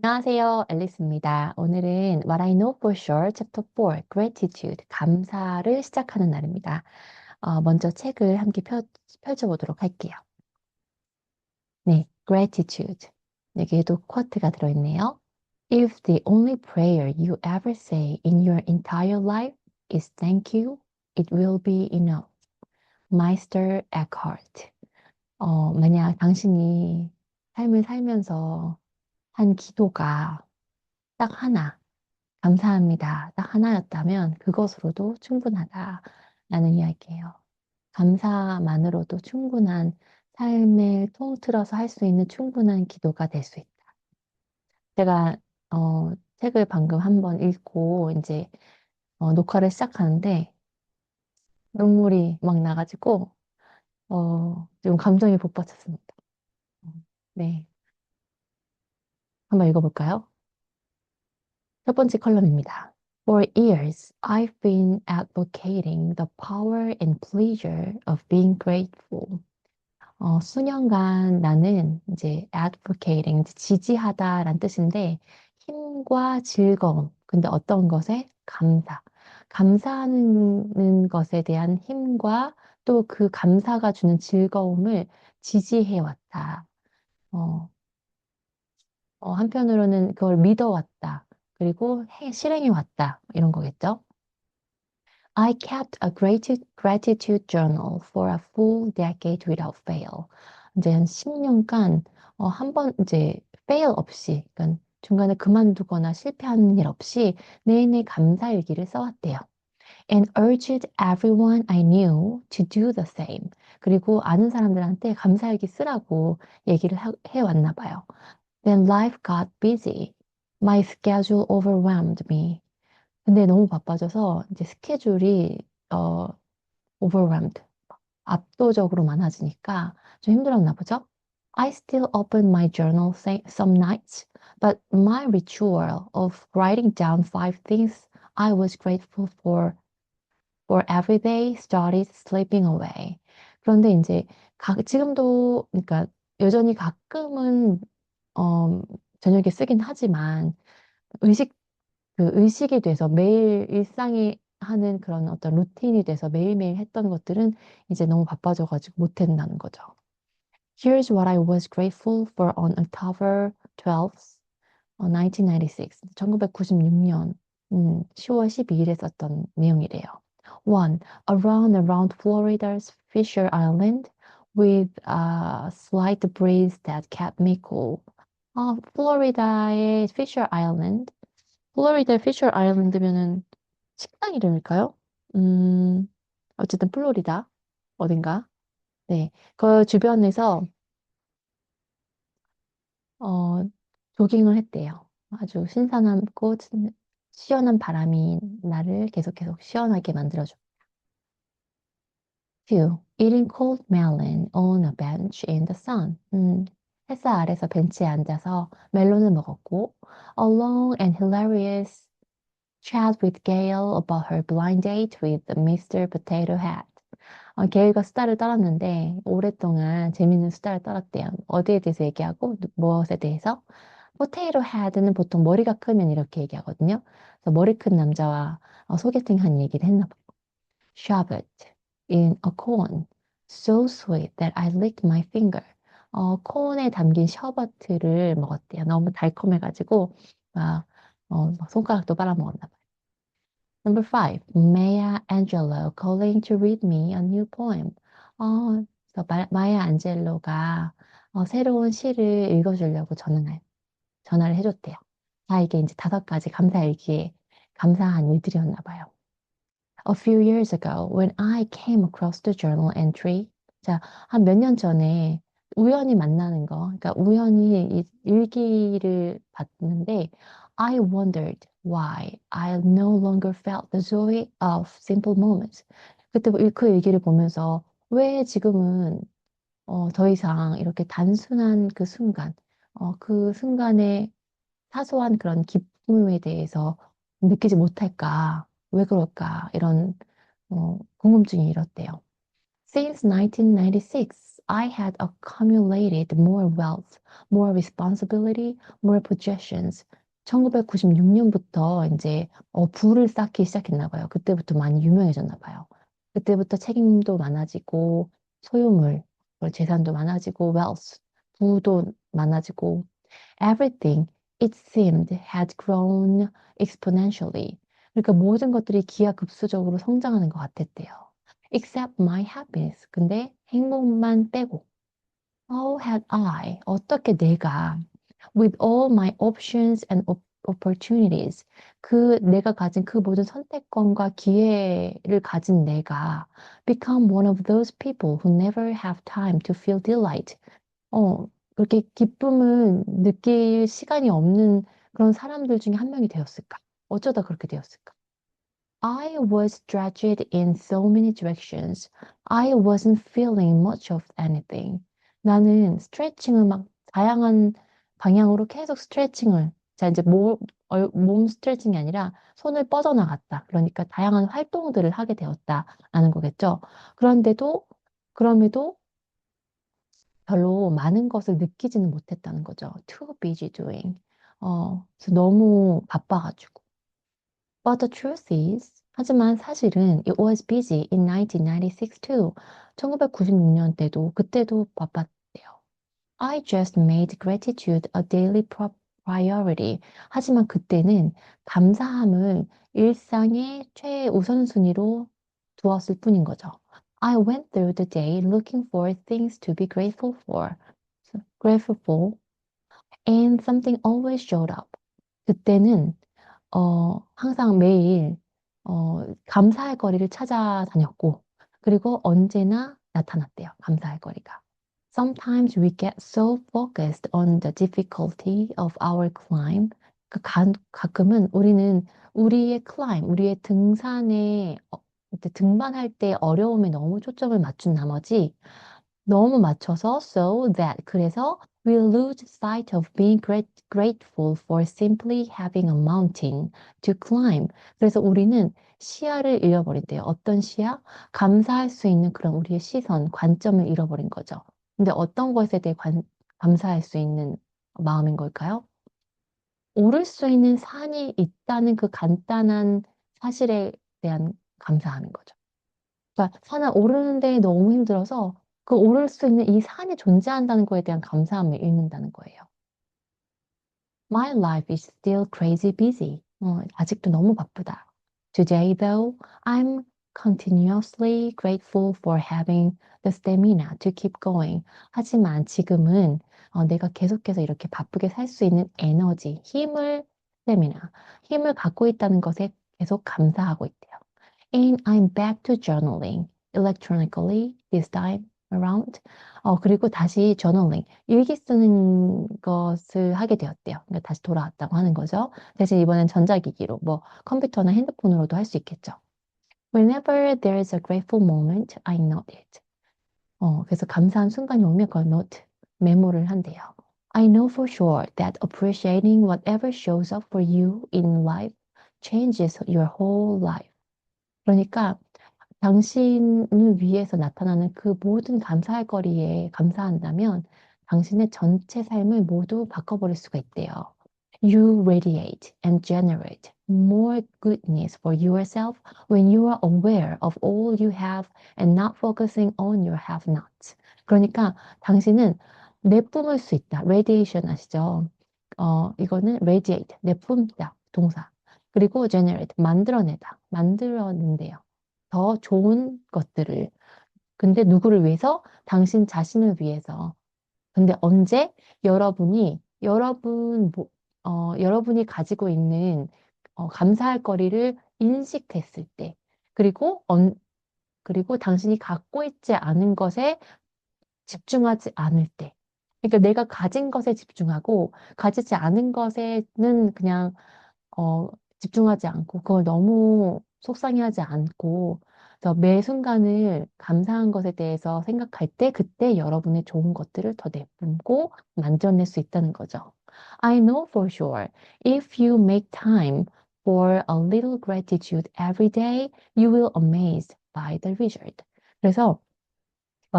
안녕하세요, 앨리스입니다. 오늘은 What I Know for Sure, Chapter 4, Gratitude, 감사를 시작하는 날입니다. 먼저 책을 함께 펼쳐보도록 할게요. 네, Gratitude. 여기에도 쿼트가 들어있네요. If the only prayer you ever say in your entire life is thank you, it will be enough. Meister Eckhart. 만약 당신이 삶을 살면서 한 기도가 딱 하나, 감사합니다. 딱 하나였다면 그것으로도 충분하다라는 이야기예요. 감사만으로도 충분한 삶을 통틀어서 할 수 있는 충분한 기도가 될 수 있다. 제가 책을 방금 한번 읽고 이제 녹화를 시작하는데 눈물이 막 나가지고 좀 감정이 복받쳤습니다. 네, 한번 읽어볼까요? 첫 번째 컬럼입니다. For years, I've been advocating the power and pleasure of being grateful. 수년간 나는 이제 advocating, 이제 지지하다라는 뜻인데 힘과 즐거움, 근데 어떤 것에 감사. 감사하는 것에 대한 힘과 또 그 감사가 주는 즐거움을 지지해 왔다. 어, 한편으로는 그걸 믿어왔다. 그리고 실행해 왔다. 이런 거겠죠. I kept a gratitude journal for a full decade without fail. 이제 한 10년간 한 번 이제 fail 없이, 그러니까 중간에 그만두거나 실패하는 일 없이 내내 감사 일기를 써왔대요. And urged everyone I knew to do the same. 그리고 아는 사람들한테 감사 일기 쓰라고 얘기를 해왔나 봐요. Then life got busy. My schedule overwhelmed me. 근데 너무 바빠져서 이제 스케줄이 어, overwhelmed, 압도적으로 많아지니까 좀 힘들었나 보죠. I still open my journal some nights, but my ritual of writing down 5 things I was grateful for every day started slipping away. 그런데 이제 지금도 그러니까 여전히 가끔은 어, 저녁에 쓰긴 하지만 의식 의식이 돼서 매일 일상이 하는 그런 어떤 루틴이 돼서 매일매일 했던 것들은 이제 너무 바빠져가지고 못한다는 거죠. Here's what I was grateful for on October 12th, 1996. 1996년 10월 12일에 썼던 내용이래요. 1. A run around Florida's Fisher Island with a slight breeze that kept me cool. 플로리다의 피셔 아일랜드. 플로리다 피셔 아일랜드면은 식당 이름일까요? 음, 어쨌든 플로리다 어딘가. 네, 그 주변에서 어, 조깅을 했대요. 아주 신선하고 시원한 바람이 나를 계속 시원하게 만들어줘. 2. Eating cold melon on a bench in the sun. 햇살 아래서 벤치에 앉아서 멜론을 먹었고, A long and hilarious chat with Gail about her blind date with Mr. Potato Head. 게일과 수다를 떨었는데 오랫동안 재밌는 수다를 떨었대요. 어디에 대해서 얘기하고 무엇에 대해서? 포테이토 헤드는 보통 머리가 크면 이렇게 얘기하거든요. 그래서 머리 큰 남자와 소개팅한 얘기를 했나 봐요. Shove it in a cone. So sweet that I licked my finger. 콘에 담긴 셔버트를 먹었대요. 너무 달콤해가지고 막 손가락도 빨아먹었나 봐요. Number 5. Maya Angelou calling to read me a new poem. 그래서 마야 안젤로가 새로운 시를 읽어주려고 전화를 해줬대요. 자, 이게 이제 5가지 감사일기에 감사한 일들이었나 봐요. A few years ago, when I came across the journal entry, 자, 한 몇 년 전에 우연히 만나는 거, 그러니까 우연히 이 일기를 봤는데, I wondered why I no longer felt the joy of simple moments. 그때 그 일기를 보면서 왜 지금은 더 이상 이렇게 단순한 그 순간의 사소한 그런 기쁨에 대해서 느끼지 못할까? 왜 그럴까? 이런 궁금증이 일었대요. Since 1996, I had accumulated more wealth, more responsibility, more possessions. 1996년부터 이제 부를 쌓기 시작했나 봐요. 그때부터 많이 유명해졌나 봐요. 그때부터 책임도 많아지고 소유물, 재산도 많아지고 wealth, 부도 많아지고 everything it seemed had grown exponentially. 그러니까 모든 것들이 기하급수적으로 성장하는 것 같았대요. Except my happiness. 근데 행복만 빼고. How had I? 어떻게 내가 with all my options and opportunities 그 내가 가진 그 모든 선택권과 기회를 가진 내가 become one of those people who never have time to feel delight. 그렇게 기쁨을 느낄 시간이 없는 그런 사람들 중에 한 명이 되었을까? 어쩌다 그렇게 되었을까? I was stretched in so many directions. I wasn't feeling much of anything. 나는 스트레칭을 막 다양한 방향으로 계속 스트레칭을, 자, 이제 몸 스트레칭이 아니라 손을 뻗어나갔다. 그러니까 다양한 활동들을 하게 되었다라는 거겠죠. 그런데도, 그럼에도 별로 많은 것을 느끼지는 못했다는 거죠. Too busy doing. 그래서 너무 바빠가지고. But the truth is, 하지만 사실은 it was busy in 1996 too. 1996년 때도 그때도 바빴대요. I just made gratitude a daily priority. 하지만 그때는 감사함을 일상의 최우선순위로 두었을 뿐인 거죠. I went through the day looking for things to be grateful for. Grateful for, and something always showed up. 그때는 항상 매일 감사할 거리를 찾아다녔고, 그리고 언제나 나타났대요. 감사할 거리가. Sometimes we get so focused on the difficulty of our climb. 가끔은 우리는 우리의 climb, 우리의 등산에 이제 등반할 때 어려움에 너무 초점을 맞춘 나머지 너무 맞춰서 so that 그래서 we lose sight of being grateful for simply having a mountain to climb. 그래서 우리는 시야를 잃어버린대요. 어떤 시야? 감사할 수 있는 그런 우리의 시선, 관점을 잃어버린 거죠. 근데 어떤 것에 대해 감사할 수 있는 마음인 걸까요? 오를 수 있는 산이 있다는 그 간단한 사실에 대한 감사함인 거죠. 그러니까 산을 오르는데 너무 힘들어서 그 오를 수 있는 이 산이 존재한다는 거에 대한 감사함을 읽는다는 거예요. My life is still crazy busy. 아직도 너무 바쁘다. Today, though, I'm continuously grateful for having the stamina to keep going. 하지만 지금은 내가 계속해서 이렇게 바쁘게 살 수 있는 에너지, stamina, 힘을 갖고 있다는 것에 계속 감사하고 있대요. And I'm back to journaling electronically this time around. 그리고 다시 journaling, 일기 쓰는 것을 하게 되었대요. 그러니까 다시 돌아왔다고 하는 거죠. 대신 이번엔 전자기기로, 뭐 컴퓨터나 핸드폰으로도 할 수 있겠죠. Whenever there is a grateful moment, I note it. 그래서 감사한 순간이 오면 그걸 note, 메모를 한대요. I know for sure that appreciating whatever shows up for you in life changes your whole life. 그러니까 당신을 위해서 나타나는 그 모든 감사할 거리에 감사한다면 당신의 전체 삶을 모두 바꿔버릴 수가 있대요. You radiate and generate more goodness for yourself when you are aware of all you have and not focusing on your have-nots. 그러니까 당신은 내뿜을 수 있다. radiation 아시죠? 이거는 radiate, 내뿜다, 동사. 그리고 generate, 만들어내다, 만들어낸대요. 더 좋은 것들을. 근데 누구를 위해서? 당신 자신을 위해서. 근데 언제? 여러분이 가지고 있는 감사할 거리를 인식했을 때. 그리고, 그리고 당신이 갖고 있지 않은 것에 집중하지 않을 때. 그러니까 내가 가진 것에 집중하고 가지지 않은 것에는 그냥 어, 집중하지 않고 그걸 너무 속상해하지 않고 그래서 매 순간을 감사한 것에 대해서 생각할 때 그때 여러분의 좋은 것들을 더 내뿜고 만들어낼 수 있다는 거죠. I know for sure if you make time for a little gratitude every day, you will amazed by the result. 그래서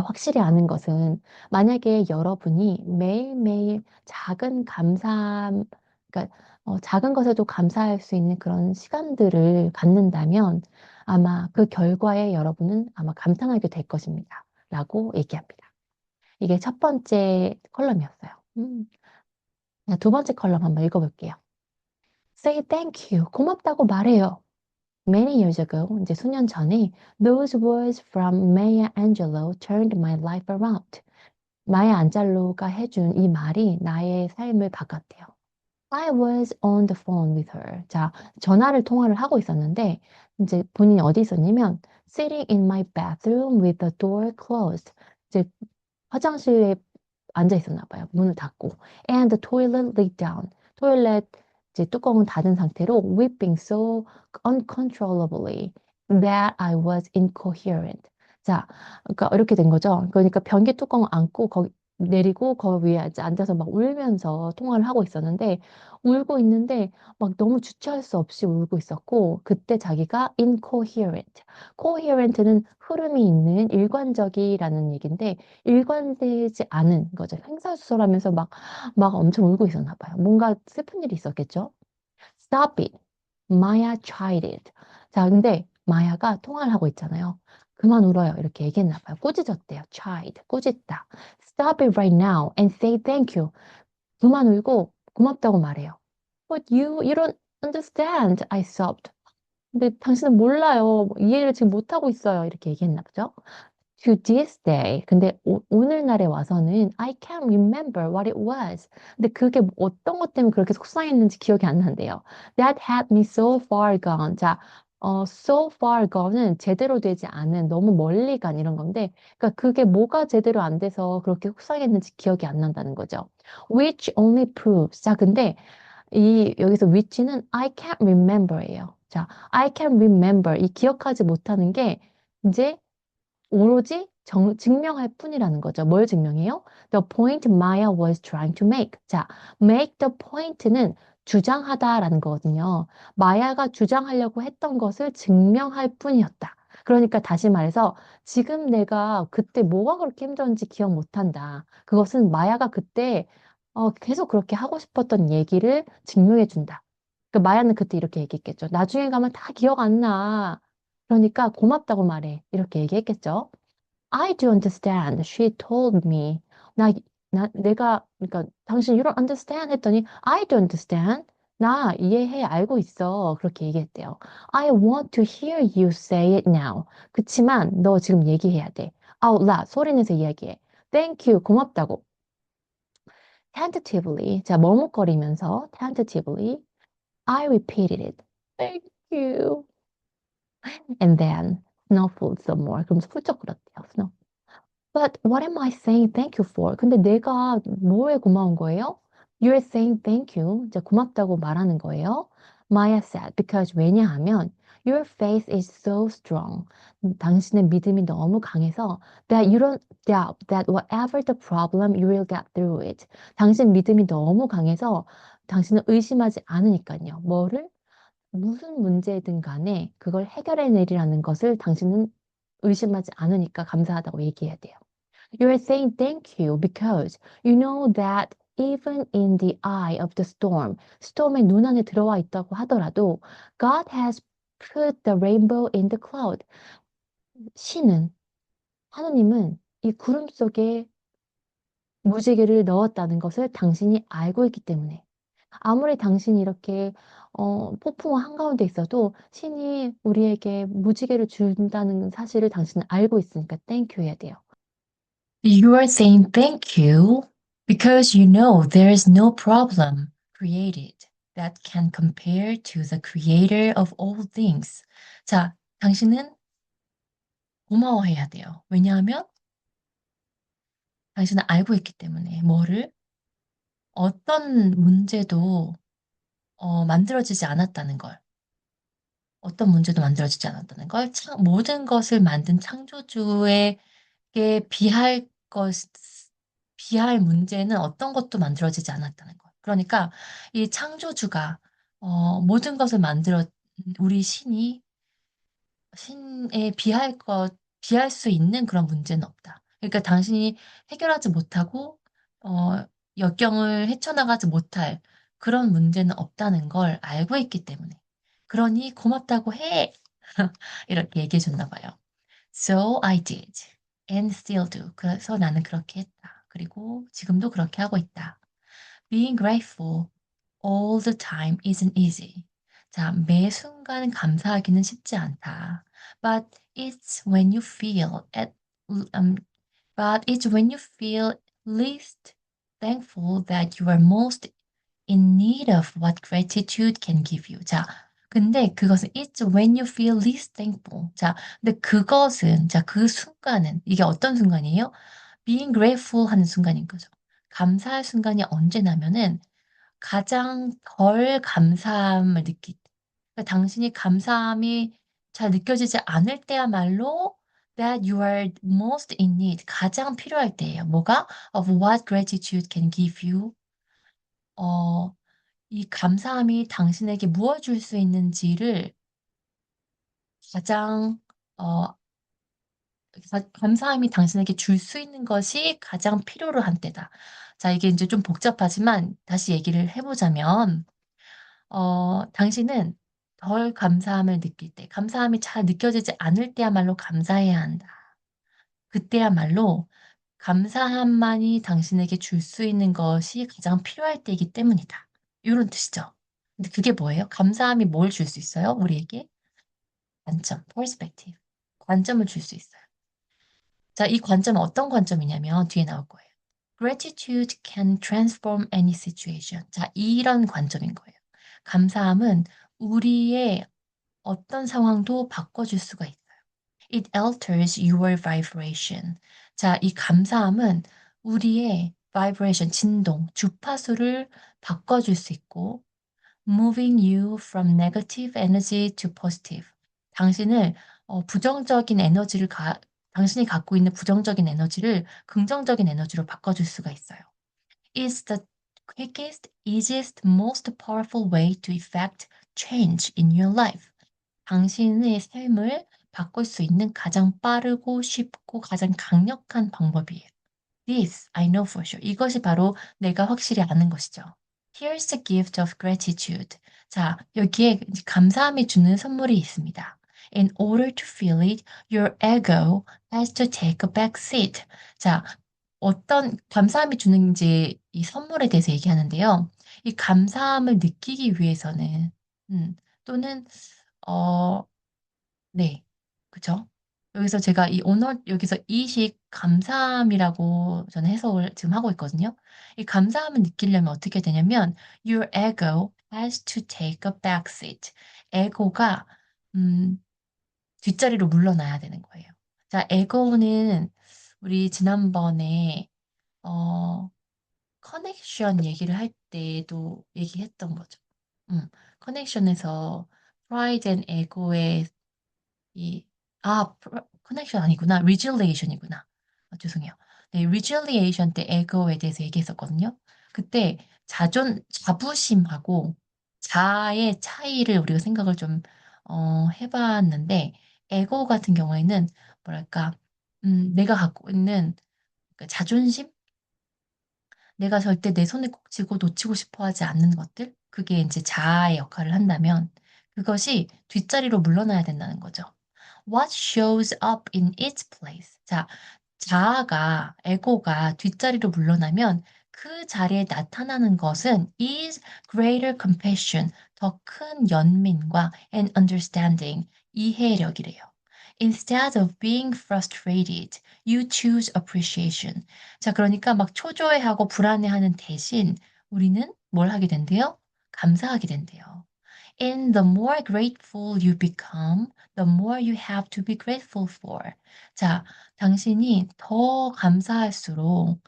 확실히 아는 것은 만약에 여러분이 매일매일 작은 그러니까 작은 것에도 감사할 수 있는 그런 시간들을 갖는다면 아마 그 결과에 여러분은 아마 감탄하게 될 것입니다. 라고 얘기합니다. 이게 첫 번째 컬럼이었어요. 두 번째 컬럼 한번 읽어볼게요. Say thank you. 고맙다고 말해요. Many years ago, 이제 수년 전에, those words from Maya Angelou turned my life around. 마야 안젤로가 해준 이 말이 나의 삶을 바꿨대요. I was on the phone with her. 자, 통화를 하고 있었는데, 이제 본인이 어디 있었냐면, sitting in my bathroom with the door closed. 이제 화장실에 앉아 있었나 봐요. 문을 닫고. And the toilet lid down. 토일렛 이제 뚜껑은 닫은 상태로 weeping so uncontrollably that I was incoherent. 자, 그러니까 이렇게 된 거죠. 그러니까 변기 뚜껑을 안고 거기 내리고 거기 위에 이제 앉아서 막 울면서 통화를 하고 있었는데 울고 있는데 막 너무 주체할 수 없이 울고 있었고 그때 자기가 incoherent. coherent는 흐름이 있는 일관적이라는 얘기인데 일관되지 않은 거죠. 횡설수설하면서 막 엄청 울고 있었나 봐요. 뭔가 슬픈 일이 있었겠죠? Stop it. Maya tried it. 자, 근데 마야가 통화를 하고 있잖아요. 그만 울어요. 이렇게 얘기했나 봐요. 꾸짖었대요. tried. 꾸짖다. Stop it right now and say thank you. 그만 울고 고맙다고 말해요. But you don't understand. I sobbed. 근데 당신은 몰라요. 이해를 지금 못하고 있어요. 이렇게 얘기했나 보죠. To this day. 근데 오늘날에 와서는 I can't remember what it was. 근데 그게 어떤 것 때문에 그렇게 속상했는지 기억이 안 난대요. That had me so far gone. 자, so far gone은 제대로 되지 않은, 너무 멀리 간 이런 건데, 그러니까 그게 뭐가 제대로 안 돼서 그렇게 속상했는지 기억이 안 난다는 거죠. Which only proves. 자, 근데 여기서 which는 I can't remember예요. 자, I can't remember. 이 기억하지 못하는 게 이제 오로지 증명할 뿐이라는 거죠. 뭘 증명해요? The point Maya was trying to make. 자, make the point는 주장하다라는 거거든요. 마야가 주장하려고 했던 것을 증명할 뿐이었다. 그러니까 다시 말해서 지금 내가 그때 뭐가 그렇게 힘들었는지 기억 못한다. 그것은 마야가 그때 계속 그렇게 하고 싶었던 얘기를 증명해 준다. 그 마야는 그때 이렇게 얘기했겠죠. 나중에 가면 다 기억 안 나. 그러니까 고맙다고 말해. 이렇게 얘기했겠죠. I do understand. She told me. 나, 그러니까 당신 you don't understand 했더니 I do understand. 나 이해해, 알고 있어. 그렇게 얘기했대요. I want to hear you say it now. 그치만 너 지금 얘기해야 돼. Out loud. 소리 내서 이야기해. Thank you. 고맙다고. Tentatively. 자, 머뭇거리면서 tentatively. I repeated it. Thank you. And then snuffled some more. 그러면서 훌쩍 울었대요. But what am I saying thank you for? 근데 내가 뭐에 고마운 거예요? You're saying thank you. 이제 고맙다고 말하는 거예요. Maya said, because 왜냐하면 your faith is so strong. 당신의 믿음이 너무 강해서 that you don't doubt that whatever the problem, you will get through it. 당신 믿음이 너무 강해서 당신은 의심하지 않으니까요. 뭐를? 무슨 문제든 간에 그걸 해결해 내리라는 것을 당신은 의심하지 않으니까 감사하다고 얘기해야 돼요. You're saying thank you because you know that even in the eye of the storm, storm의 눈 안에 들어와 있다고 하더라도 God has put the rainbow in the cloud. 신은, 하느님은 이 구름 속에 무지개를 넣었다는 것을 당신이 알고 있기 때문에 아무리 당신이 이렇게 폭풍 한가운데 있어도 신이 우리에게 무지개를 준다는 사실을 당신은 알고 있으니까 땡큐 해야 돼요. You are saying thank you because you know there is no problem created that can compare to the creator of all things. 자, 당신은 고마워해야 돼요. 왜냐하면 당신은 알고 있기 때문에 뭐를 어떤 문제도 만들어지지 않았다는 걸. 어떤 문제도 만들어지지 않았다는 걸. 모든 것을 만든 창조주에게 비할 것, 비할 문제는 어떤 것도 만들어지지 않았다는 것. 그러니까 이 창조주가 모든 것을 우리 신에 비할 수 있는 그런 문제는 없다. 그러니까 당신이 해결하지 못하고, 어, 역경을 헤쳐나가지 못할 그런 문제는 없다는 걸 알고 있기 때문에. 그러니 고맙다고 해! 이렇게 얘기해 줬나 봐요. So I did. And still do. 그래서 나는 그렇게 했다. 그리고 지금도 그렇게 하고 있다. Being grateful all the time isn't easy. 자, 매 순간 감사하기는 쉽지 않다. But it's when you feel at um, but it's when you feel least thankful that you are most in need of what gratitude can give you. 자, 근데 그것은 it's when you feel least thankful. 자, 근데 그것은, 자, 그 순간은, 이게 어떤 순간이에요? being grateful 하는 순간인 거죠. 감사할 순간이 언제냐면은 가장 덜 감사함을 느낄 때. 그러니까 당신이 감사함이 잘 느껴지지 않을 때야말로 that you are most in need. 가장 필요할 때예요. 뭐가? of what gratitude can give you. 어, 이 감사함이 당신에게 무엇 줄 수 있는지를 가장 어 감사함이 당신에게 줄 수 있는 것이 가장 필요로 한 때다. 자, 이게 인제 좀 복잡하지만 다시 얘기를 해 보자면 당신은 덜 감사함을 느낄 때, 감사함이 잘 느껴지지 않을 때야말로 감사해야 한다. 그때야말로 감사함만이 당신에게 줄 수 있는 것이 가장 필요할 때이기 때문이다. 요런 뜻이죠. 근데 그게 뭐예요? 감사함이 뭘 줄 수 있어요? 우리에게? 관점, perspective. 관점을 줄 수 있어요. 자, 이 관점은 어떤 관점이냐면 뒤에 나올 거예요. Gratitude can transform any situation. 자, 이런 관점인 거예요. 감사함은 우리의 어떤 상황도 바꿔줄 수가 있어요. It alters your vibration. 자, 이 감사함은 우리의 vibration, 진동, 주파수를 바꿔줄 수 있고, moving you from negative energy to positive. 당신을 부정적인 에너지를 당신이 갖고 있는 부정적인 에너지를 긍정적인 에너지로 바꿔줄 수가 있어요. It's the quickest, easiest, most powerful way to effect change in your life. 당신의 삶을 바꿀 수 있는 가장 빠르고 쉽고 가장 강력한 방법이에요. This I know for sure. 이것이 바로 내가 확실히 아는 것이죠. Here's the gift of gratitude. 자, 여기에 이제 감사함이 주는 선물이 있습니다. In order to feel it, your ego has to take a back seat. 자, 어떤 감사함이 주는 이제 이 선물에 대해서 얘기하는데요. 이 감사함을 느끼기 위해서는 또는 어 네. 그쵸. 여기서 제가 이 오너 여기서 이식 감사함이라고 저는 해석을 지금 하고 있거든요. 이 감사함을 느끼려면 어떻게 되냐면 your ego has to take a back seat. 에고가 음 뒷자리로 물러나야 되는 거예요. 자, 에고는 우리 지난번에 어 커넥션 얘기를 할 때도 얘기했던 거죠. 커넥션에서 프라이드 앤 에고의 이 커넥션 아니구나. resiliation 이구나. 죄송해요. 네, resiliation 때 에고에 대해서 얘기했었거든요. 그때 자부심하고 자아의 차이를 우리가 생각을 좀 해 봤는데 에고 같은 경우에는 뭐랄까 내가 갖고 있는 그 자존심? 내가 절대 내 손에 꼭 쥐고 놓치고 싶어 하지 않는 것들? 그게 인제 자아의 역할을 한다면 그것이 뒷자리로 물러나야 된다는 거죠. What shows up in its place. 자, 자아가 에고가 뒷자리로 물러나면 그 자리에 나타나는 것은 is greater compassion. 더 큰 연민과 and understanding. 이해력이래요. Instead of being frustrated, you choose appreciation. 자, 그러니까 막 초조해하고 불안해하는 대신 우리는 뭘 하게 된대요? 감사하게 된대요. And the more grateful you become, the more you have to be grateful for. 자, 당신이 더 감사할수록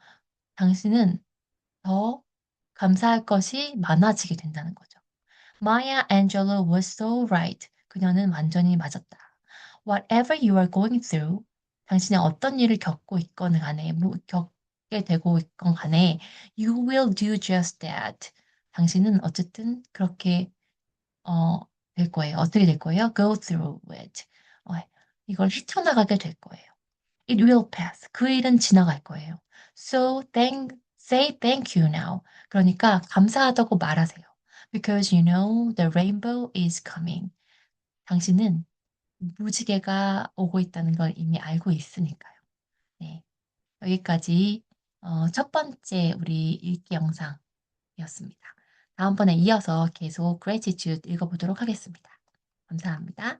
당신은 더 감사할 것이 많아지게 된다는 거죠. Maya Angelou was so right. 그녀는 완전히 맞았다. Whatever you are going through, 당신이 어떤 일을 겪고 있건 간에, 겪게 되고 있건 간에, you will do just that. 당신은 어쨌든 그렇게 어, 될 거예요. 어떻게 될 거예요? Go through it. 어, 이걸 헤쳐나가게 될 거예요. It will pass. 그 일은 지나갈 거예요. Say thank you now. 그러니까 감사하다고 말하세요. Because you know the rainbow is coming. 당신은 무지개가 오고 있다는 걸 이미 알고 있으니까요. 네. 여기까지 첫 번째 우리 읽기 영상이었습니다. 다음번에 이어서 계속 gratitude 읽어보도록 하겠습니다. 감사합니다.